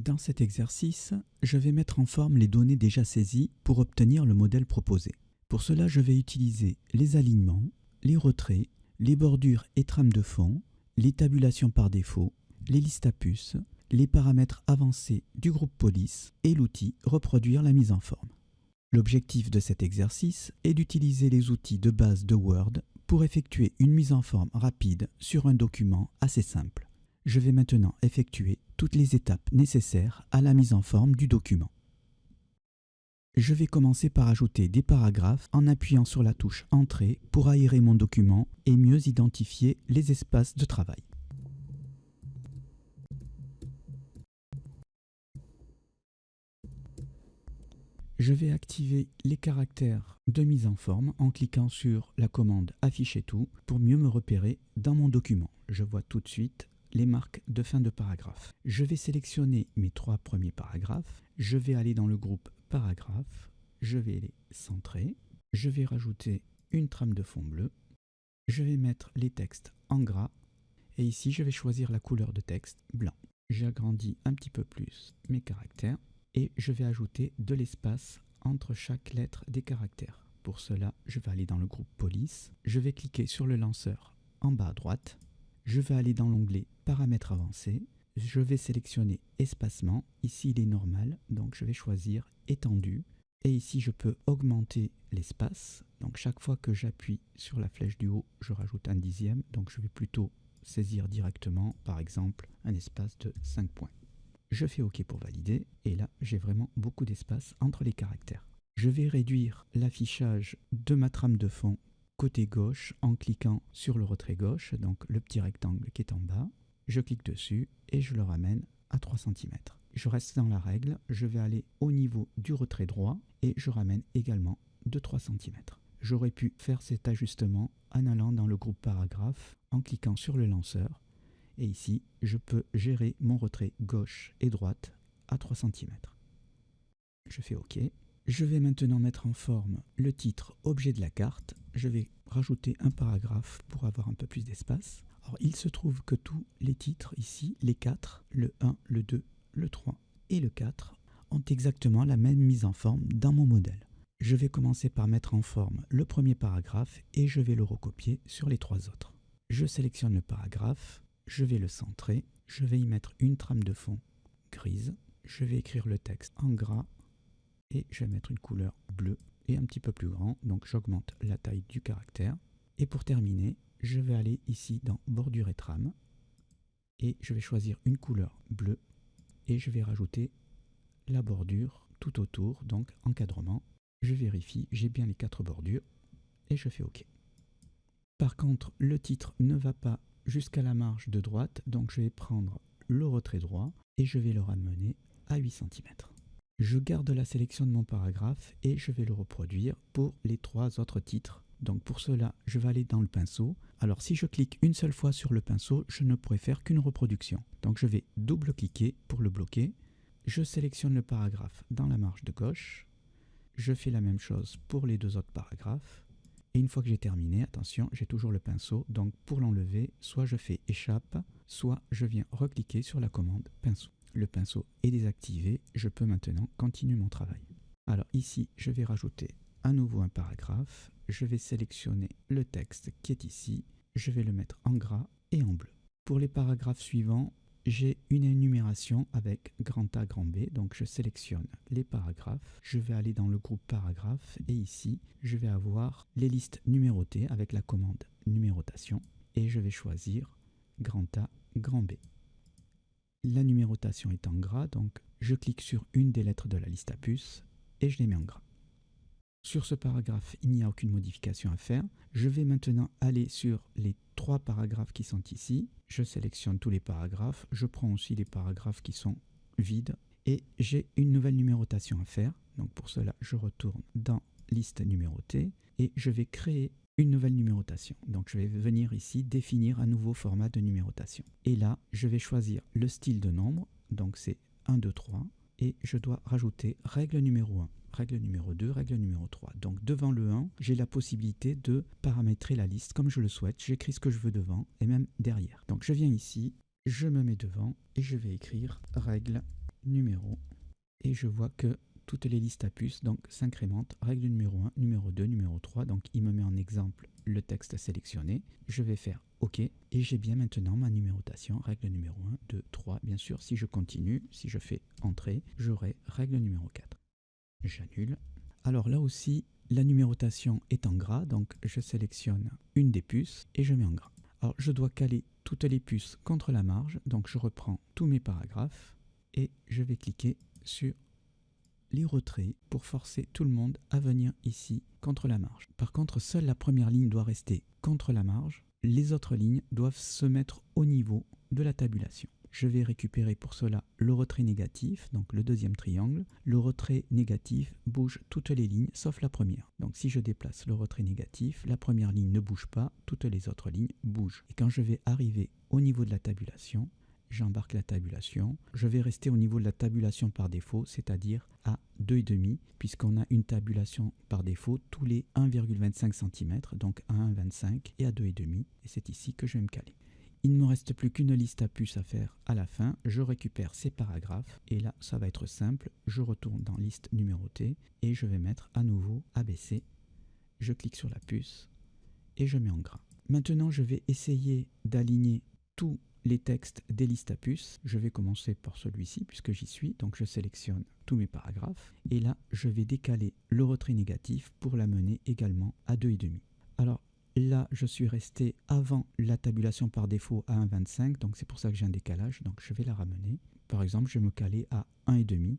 Dans cet exercice, je vais mettre en forme les données déjà saisies pour obtenir le modèle proposé. Pour cela, je vais utiliser les alignements, les retraits, les bordures et trames de fond, les tabulations par défaut, les listes à puces, les paramètres avancés du groupe police et l'outil reproduire la mise en forme. L'objectif de cet exercice est d'utiliser les outils de base de Word pour effectuer une mise en forme rapide sur un document assez simple. Je vais maintenant effectuer toutes les étapes nécessaires à la mise en forme du document. Je vais commencer par ajouter des paragraphes en appuyant sur la touche Entrée pour aérer mon document et mieux identifier les espaces de travail. Je vais activer les caractères de mise en forme en cliquant sur la commande Afficher tout pour mieux me repérer dans mon document. Je vois tout de suite les marques de fin de paragraphe. Je vais sélectionner mes 3 premiers paragraphes. Je vais aller dans le groupe Paragraphes. Je vais les centrer. Je vais rajouter une trame de fond bleu. Je vais mettre les textes en gras. Et ici, je vais choisir la couleur de texte blanc. J'agrandis un petit peu plus mes caractères. Et je vais ajouter de l'espace entre chaque lettre des caractères. Pour cela, je vais aller dans le groupe Police. Je vais cliquer sur le lanceur en bas à droite. Je vais aller dans l'onglet Paramètres avancés. Je vais sélectionner Espacement. Ici, il est normal, donc je vais choisir Étendu. Et ici, je peux augmenter l'espace. Donc chaque fois que j'appuie sur la flèche du haut, je rajoute un dixième. Donc je vais plutôt saisir directement, par exemple, un espace de 5 points. Je fais OK pour valider, et là, j'ai vraiment beaucoup d'espace entre les caractères. Je vais réduire l'affichage de ma trame de fond côté gauche en cliquant sur le retrait gauche, donc le petit rectangle qui est en bas. Je clique dessus et je le ramène à 3 cm. Je reste dans la règle, je vais aller au niveau du retrait droit et je ramène également de 3 cm. J'aurais pu faire cet ajustement en allant dans le groupe paragraphe en cliquant sur le lanceur. Et ici, je peux gérer mon retrait gauche et droite à 3 cm. Je fais OK. Je vais maintenant mettre en forme le titre objet de la carte. Je vais rajouter un paragraphe pour avoir un peu plus d'espace. Alors, il se trouve que tous les titres ici, les 4, le 1, le 2, le 3 et le 4, ont exactement la même mise en forme dans mon modèle. Je vais commencer par mettre en forme le premier paragraphe et je vais le recopier sur les 3 autres. Je sélectionne le paragraphe. Je vais le centrer, je vais y mettre une trame de fond grise, je vais écrire le texte en gras et je vais mettre une couleur bleue et un petit peu plus grand, donc j'augmente la taille du caractère. Et pour terminer, je vais aller ici dans bordure et trame et je vais choisir une couleur bleue et je vais rajouter la bordure tout autour, donc encadrement. Je vérifie, j'ai bien les 4 bordures et je fais OK. Par contre, le titre ne va pas jusqu'à la marge de droite, donc je vais prendre le retrait droit et je vais le ramener à 8 cm. Je garde la sélection de mon paragraphe et je vais le reproduire pour les 3 autres titres. Donc pour cela, je vais aller dans le pinceau. Alors si je clique une seule fois sur le pinceau, je ne pourrai faire qu'une reproduction. Donc je vais double-cliquer pour le bloquer. Je sélectionne le paragraphe dans la marge de gauche. Je fais la même chose pour les 2 autres paragraphes. Et une fois que j'ai terminé, attention, j'ai toujours le pinceau, donc pour l'enlever, soit je fais échappe, soit je viens recliquer sur la commande pinceau. Le pinceau est désactivé, je peux maintenant continuer mon travail. Alors ici, je vais rajouter à nouveau un paragraphe, je vais sélectionner le texte qui est ici, je vais le mettre en gras et en bleu. Pour les paragraphes suivants, j'ai une énumération avec grand A, grand B, donc je sélectionne les paragraphes, je vais aller dans le groupe paragraphes et ici je vais avoir les listes numérotées avec la commande numérotation et je vais choisir grand A, grand B. La numérotation est en gras, donc je clique sur une des lettres de la liste à puces et je les mets en gras. Sur ce paragraphe, il n'y a aucune modification à faire. Je vais maintenant aller sur les 3 paragraphes qui sont ici. Je sélectionne tous les paragraphes. Je prends aussi les paragraphes qui sont vides. Et j'ai une nouvelle numérotation à faire. Donc pour cela, je retourne dans liste numérotée et je vais créer une nouvelle numérotation. Donc je vais venir ici définir un nouveau format de numérotation. Et là, je vais choisir le style de nombre. Donc c'est 1, 2, 3. Et je dois rajouter règle numéro 1. Règle numéro 2, règle numéro 3. Donc devant le 1, j'ai la possibilité de paramétrer la liste comme je le souhaite. J'écris ce que je veux devant et même derrière. Donc je viens ici, je me mets devant et je vais écrire règle numéro, et je vois que toutes les listes à puces donc s'incrémentent. Règle numéro 1, numéro 2, numéro 3. Donc il me met en exemple le texte sélectionné. Je vais faire OK et j'ai bien maintenant ma numérotation. Règle numéro 1, 2, 3. Bien sûr, si je continue, si je fais Entrée, j'aurai règle numéro 4. J'annule. Alors là aussi, la numérotation est en gras. Donc je sélectionne une des puces et je mets en gras. Alors je dois caler toutes les puces contre la marge. Donc je reprends tous mes paragraphes et je vais cliquer sur les retraits pour forcer tout le monde à venir ici contre la marge. Par contre, seule la première ligne doit rester contre la marge. Les autres lignes doivent se mettre au niveau de la tabulation. Je vais récupérer pour cela le retrait négatif, donc le deuxième triangle. Le retrait négatif bouge toutes les lignes sauf la première. Donc si je déplace le retrait négatif, la première ligne ne bouge pas, toutes les autres lignes bougent. Et quand je vais arriver au niveau de la tabulation, j'embarque la tabulation. Je vais rester au niveau de la tabulation par défaut, c'est-à-dire à 2,5, puisqu'on a une tabulation par défaut tous les 1,25 cm, donc à 1,25 et à 2,5. Et c'est ici que je vais me caler. Il ne me reste plus qu'une liste à puces à faire à la fin. Je récupère ces paragraphes et là, ça va être simple. Je retourne dans liste numérotée et je vais mettre à nouveau ABC. Je clique sur la puce et je mets en gras. Maintenant, je vais essayer d'aligner tous les textes des listes à puces. Je vais commencer par celui-ci puisque j'y suis. Donc je sélectionne tous mes paragraphes. Et là, je vais décaler le retrait négatif pour l'amener également à 2,5. Alors là, je suis resté avant la tabulation par défaut à 1,25. Donc c'est pour ça que j'ai un décalage. Donc je vais la ramener. Par exemple, je vais me caler à 1,5.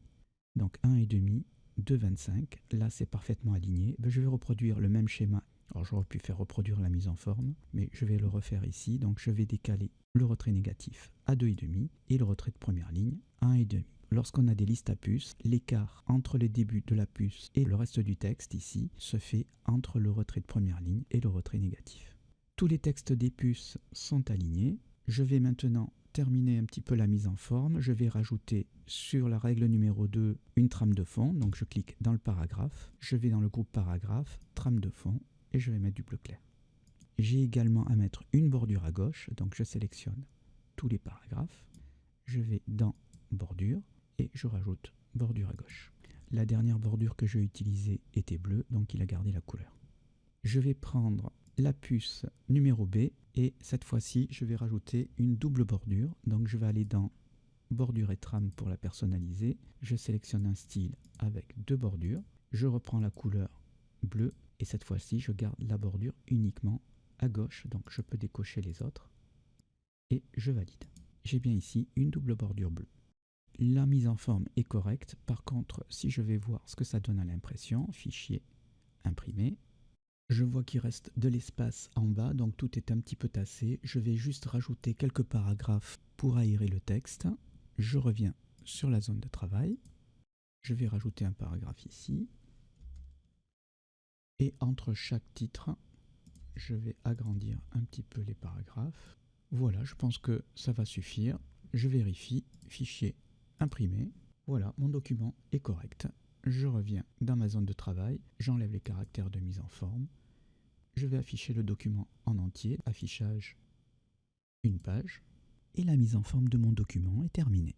Donc 1,5, 2,25. Là, c'est parfaitement aligné. Je vais reproduire le même schéma. Alors j'aurais pu faire reproduire la mise en forme, mais je vais le refaire ici. Donc je vais décaler le retrait négatif à 2,5 et le retrait de première ligne à 1,5. Lorsqu'on a des listes à puces, l'écart entre le début de la puce et le reste du texte ici se fait entre le retrait de première ligne et le retrait négatif. Tous les textes des puces sont alignés. Je vais maintenant terminer un petit peu la mise en forme. Je vais rajouter sur la règle numéro 2 une trame de fond. Donc je clique dans le paragraphe. Je vais dans le groupe paragraphe, trame de fond et je vais mettre du bleu clair. J'ai également à mettre une bordure à gauche. Donc je sélectionne tous les paragraphes. Je vais dans bordure et je rajoute bordure à gauche. La dernière bordure que j'ai utilisée était bleue, donc il a gardé la couleur. Je vais prendre la puce numéro B et cette fois-ci je vais rajouter une double bordure. Donc je vais aller dans bordure et trame pour la personnaliser. Je sélectionne un style avec deux bordures. Je reprends la couleur bleue et cette fois-ci je garde la bordure uniquement à gauche. Donc je peux décocher les autres et je valide. J'ai bien ici une double bordure bleue. La mise en forme est correcte. Par contre, si je vais voir ce que ça donne à l'impression, fichier, imprimer, je vois qu'il reste de l'espace en bas, donc tout est un petit peu tassé. Je vais juste rajouter quelques paragraphes pour aérer le texte. Je reviens sur la zone de travail. Je vais rajouter un paragraphe ici. Et entre chaque titre, je vais agrandir un petit peu les paragraphes. Voilà, je pense que ça va suffire. Je vérifie, fichier, imprimé. Voilà, mon document est correct. Je reviens dans ma zone de travail, j'enlève les caractères de mise en forme. Je vais afficher le document en entier, affichage, une page. Et la mise en forme de mon document est terminée.